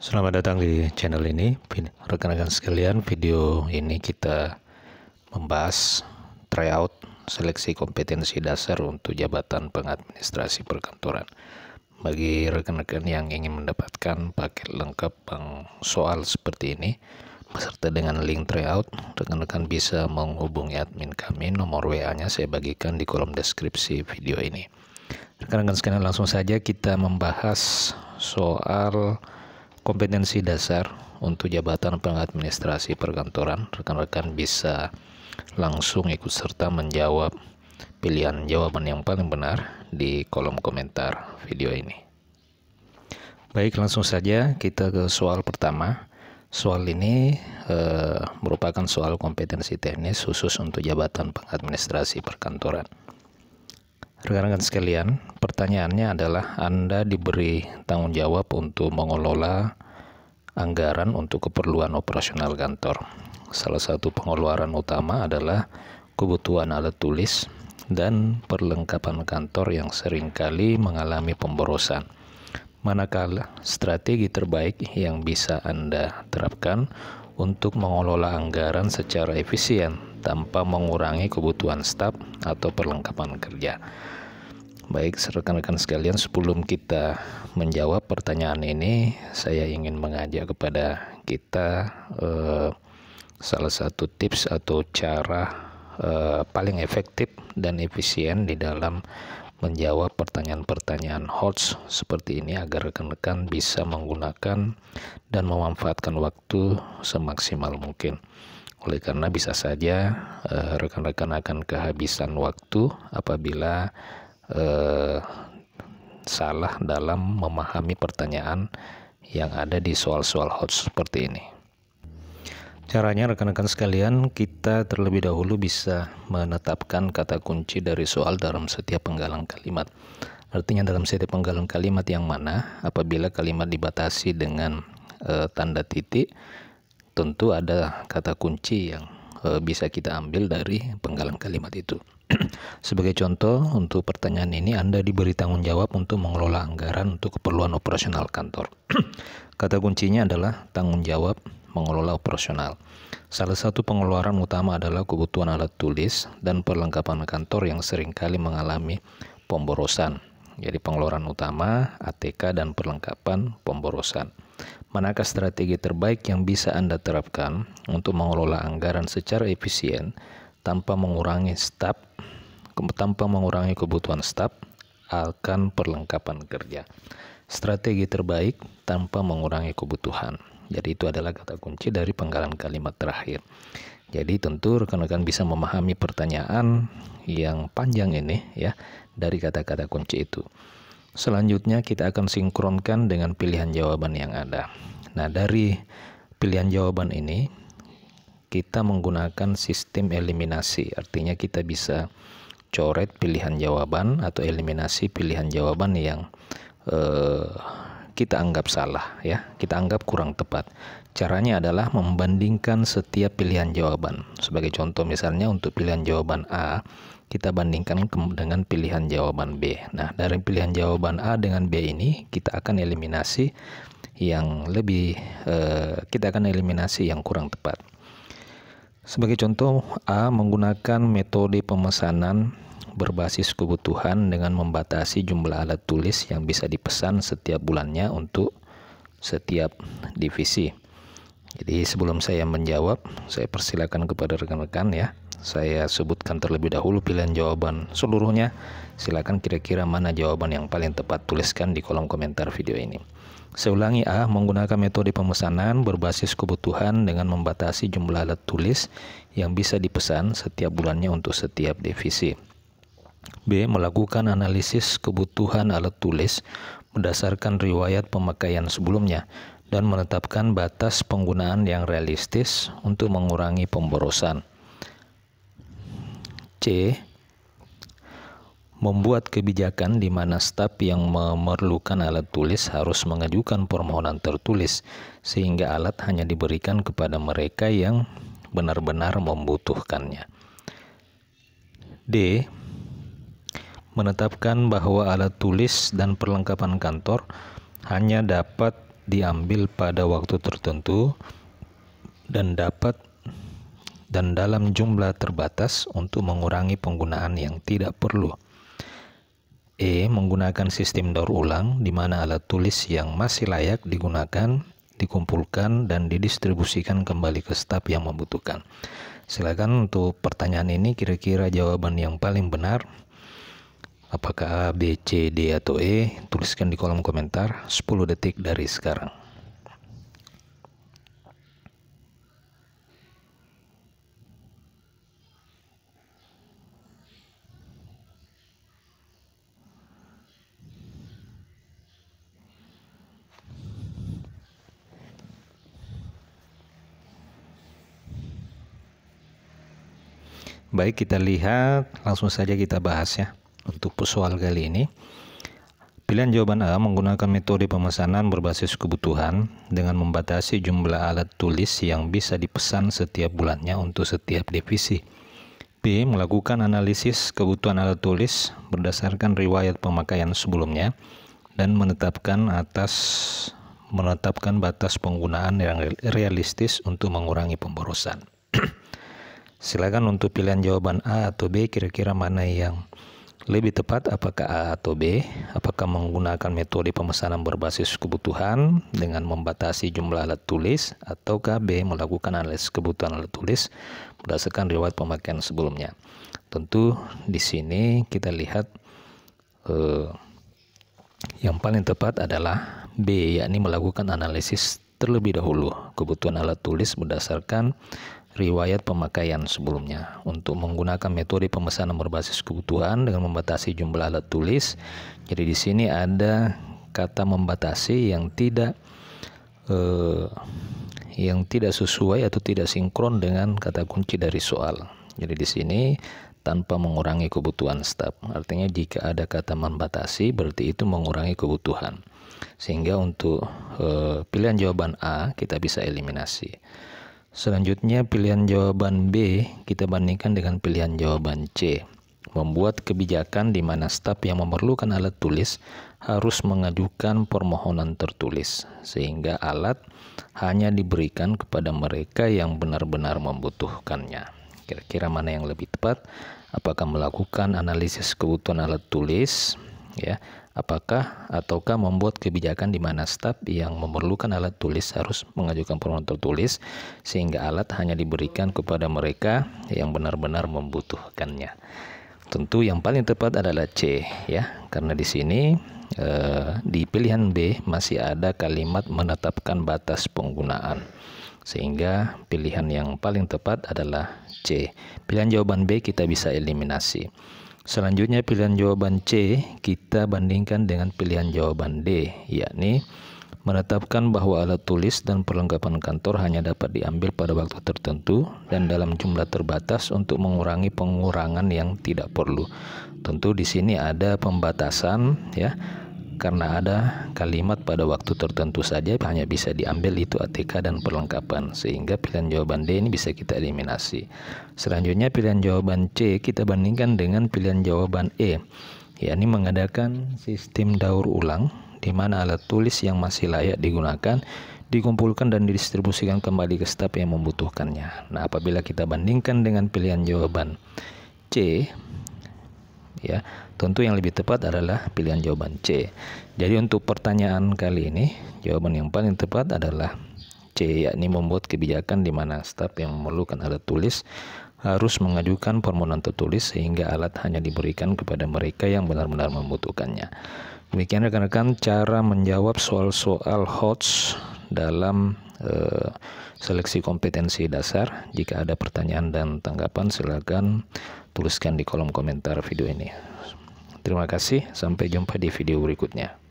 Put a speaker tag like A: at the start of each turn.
A: Selamat datang di channel ini, rekan-rekan sekalian. Video ini kita membahas tryout seleksi kompetensi dasar untuk jabatan pengadministrasi perkantoran. Bagi rekan-rekan yang ingin mendapatkan paket lengkap soal seperti ini beserta dengan link tryout, rekan-rekan bisa menghubungi admin kami. Nomor WA-nya saya bagikan di kolom deskripsi video ini. Rekan-rekan sekalian, langsung saja kita membahas soal kompetensi dasar untuk jabatan pengadministrasi perkantoran. Rekan-rekan bisa langsung ikut serta menjawab pilihan jawaban yang paling benar di kolom komentar video ini. Baik, langsung saja kita ke soal pertama. Soal ini merupakan soal kompetensi teknis khusus untuk jabatan pengadministrasi perkantoran. Rekan-rekan sekalian, pertanyaannya adalah Anda diberi tanggung jawab untuk mengelola anggaran untuk keperluan operasional kantor. Salah satu pengeluaran utama adalah kebutuhan alat tulis dan perlengkapan kantor yang seringkali mengalami pemborosan. Manakala strategi terbaik yang bisa Anda terapkan untuk mengelola anggaran secara efisien tanpa mengurangi kebutuhan staf atau perlengkapan kerja? Baik, rekan-rekan sekalian, sebelum kita menjawab pertanyaan ini, saya ingin mengajak kepada kita salah satu tips atau cara paling efektif dan efisien di dalam menjawab pertanyaan-pertanyaan HOTS seperti ini, agar rekan-rekan bisa menggunakan dan memanfaatkan waktu semaksimal mungkin. Oleh karena bisa saja rekan-rekan akan kehabisan waktu apabila salah dalam memahami pertanyaan yang ada di soal-soal HOTS seperti ini. Caranya, rekan-rekan sekalian, kita terlebih dahulu bisa menetapkan kata kunci dari soal dalam setiap penggalan kalimat. Artinya dalam setiap penggalan kalimat yang mana apabila kalimat dibatasi dengan tanda titik, tentu ada kata kunci yang bisa kita ambil dari penggalan kalimat itu. Sebagai contoh, untuk pertanyaan ini Anda diberi tanggung jawab untuk mengelola anggaran untuk keperluan operasional kantor. Kata kuncinya adalah tanggung jawab mengelola operasional. Salah satu pengeluaran utama adalah kebutuhan alat tulis dan perlengkapan kantor yang seringkali mengalami pemborosan. Jadi pengeluaran utama ATK dan perlengkapan pemborosan. Manakah strategi terbaik yang bisa Anda terapkan untuk mengelola anggaran secara efisien tanpa mengurangi kebutuhan staf akan perlengkapan kerja? Strategi terbaik tanpa mengurangi kebutuhan. Jadi itu adalah kata kunci dari penggalan kalimat terakhir. Jadi tentu rekan-rekan bisa memahami pertanyaan yang panjang ini ya dari kata-kata kunci itu. Selanjutnya kita akan sinkronkan dengan pilihan jawaban yang ada. Nah, dari pilihan jawaban ini kita menggunakan sistem eliminasi. Artinya kita bisa coret pilihan jawaban atau eliminasi pilihan jawaban yang kita anggap salah ya, kita anggap kurang tepat. Caranya adalah membandingkan setiap pilihan jawaban. Sebagai contoh misalnya untuk pilihan jawaban A, kita bandingkan dengan pilihan jawaban B. Nah, dari pilihan jawaban A dengan B ini kita akan eliminasi yang kurang tepat. Sebagai contoh, A menggunakan metode pemesanan berbasis kebutuhan dengan membatasi jumlah alat tulis yang bisa dipesan setiap bulannya untuk setiap divisi. Jadi sebelum saya menjawab, saya persilakan kepada rekan-rekan ya, saya sebutkan terlebih dahulu pilihan jawaban seluruhnya. Silakan kira-kira mana jawaban yang paling tepat, tuliskan di kolom komentar video ini. Saya ulangi, A menggunakan metode pemesanan berbasis kebutuhan dengan membatasi jumlah alat tulis yang bisa dipesan setiap bulannya untuk setiap divisi. B melakukan analisis kebutuhan alat tulis berdasarkan riwayat pemakaian sebelumnya dan menetapkan batas penggunaan yang realistis untuk mengurangi pemborosan. C membuat kebijakan di mana staf yang memerlukan alat tulis harus mengajukan permohonan tertulis sehingga alat hanya diberikan kepada mereka yang benar-benar membutuhkannya. D menetapkan bahwa alat tulis dan perlengkapan kantor hanya dapat diambil pada waktu tertentu dan dalam jumlah terbatas untuk mengurangi penggunaan yang tidak perlu. Menggunakan sistem daur ulang di mana alat tulis yang masih layak digunakan, dikumpulkan dan didistribusikan kembali ke staf yang membutuhkan. Silakan untuk pertanyaan ini kira-kira jawaban yang paling benar apakah A, B, C, D atau E? Tuliskan di kolom komentar 10 detik dari sekarang. Baik, kita lihat, langsung saja kita bahas ya. Untuk soal kali ini, pilihan jawaban A menggunakan metode pemesanan berbasis kebutuhan dengan membatasi jumlah alat tulis yang bisa dipesan setiap bulannya untuk setiap divisi. B. Melakukan analisis kebutuhan alat tulis berdasarkan riwayat pemakaian sebelumnya dan menetapkan batas penggunaan yang realistis untuk mengurangi pemborosan. Silakan untuk pilihan jawaban A atau B, kira-kira mana yang lebih tepat, apakah A atau B? Apakah menggunakan metode pemesanan berbasis kebutuhan dengan membatasi jumlah alat tulis, ataukah B melakukan analisis kebutuhan alat tulis berdasarkan riwayat pemakaian sebelumnya? Tentu di sini kita lihat yang paling tepat adalah B, yakni melakukan analisis terlebih dahulu kebutuhan alat tulis berdasarkan riwayat pemakaian sebelumnya. Untuk menggunakan metode pemesanan berbasis kebutuhan dengan membatasi jumlah alat tulis. Jadi di sini ada kata membatasi yang tidak sesuai atau tidak sinkron dengan kata kunci dari soal. Jadi di sini tanpa mengurangi kebutuhan staf. Artinya jika ada kata membatasi berarti itu mengurangi kebutuhan. Sehingga untuk pilihan jawaban A kita bisa eliminasi. Selanjutnya pilihan jawaban B kita bandingkan dengan pilihan jawaban C. Membuat kebijakan di mana staf yang memerlukan alat tulis harus mengajukan permohonan tertulis sehingga alat hanya diberikan kepada mereka yang benar-benar membutuhkannya. Kira-kira mana yang lebih tepat? Apakah melakukan analisis kebutuhan alat tulis ya? Ataukah membuat kebijakan di mana staf yang memerlukan alat tulis harus mengajukan permohonan tertulis sehingga alat hanya diberikan kepada mereka yang benar-benar membutuhkannya. Tentu yang paling tepat adalah C ya, karena di sini di pilihan B masih ada kalimat menetapkan batas penggunaan. Sehingga pilihan yang paling tepat adalah C. Pilihan jawaban B kita bisa eliminasi. Selanjutnya pilihan jawaban C kita bandingkan dengan pilihan jawaban D, yakni menetapkan bahwa alat tulis dan perlengkapan kantor hanya dapat diambil pada waktu tertentu dan dalam jumlah terbatas untuk mengurangi pengurangan yang tidak perlu. Tentu di sini ada pembatasan ya, karena ada kalimat pada waktu tertentu saja hanya bisa diambil itu ATK dan perlengkapan, sehingga pilihan jawaban D ini bisa kita eliminasi. Selanjutnya pilihan jawaban C kita bandingkan dengan pilihan jawaban E, yakni mengadakan sistem daur ulang di mana alat tulis yang masih layak digunakan dikumpulkan dan didistribusikan kembali ke staf yang membutuhkannya. Nah, apabila kita bandingkan dengan pilihan jawaban C ya, tentu yang lebih tepat adalah pilihan jawaban C. Jadi untuk pertanyaan kali ini jawaban yang paling tepat adalah C, yakni membuat kebijakan di mana staf yang memerlukan alat tulis harus mengajukan permohonan tertulis sehingga alat hanya diberikan kepada mereka yang benar-benar membutuhkannya. Demikian rekan-rekan cara menjawab soal-soal HOTS dalam seleksi kompetensi dasar. Jika ada pertanyaan dan tanggapan silakan tuliskan di kolom komentar video ini. Terima kasih, sampai jumpa di video berikutnya.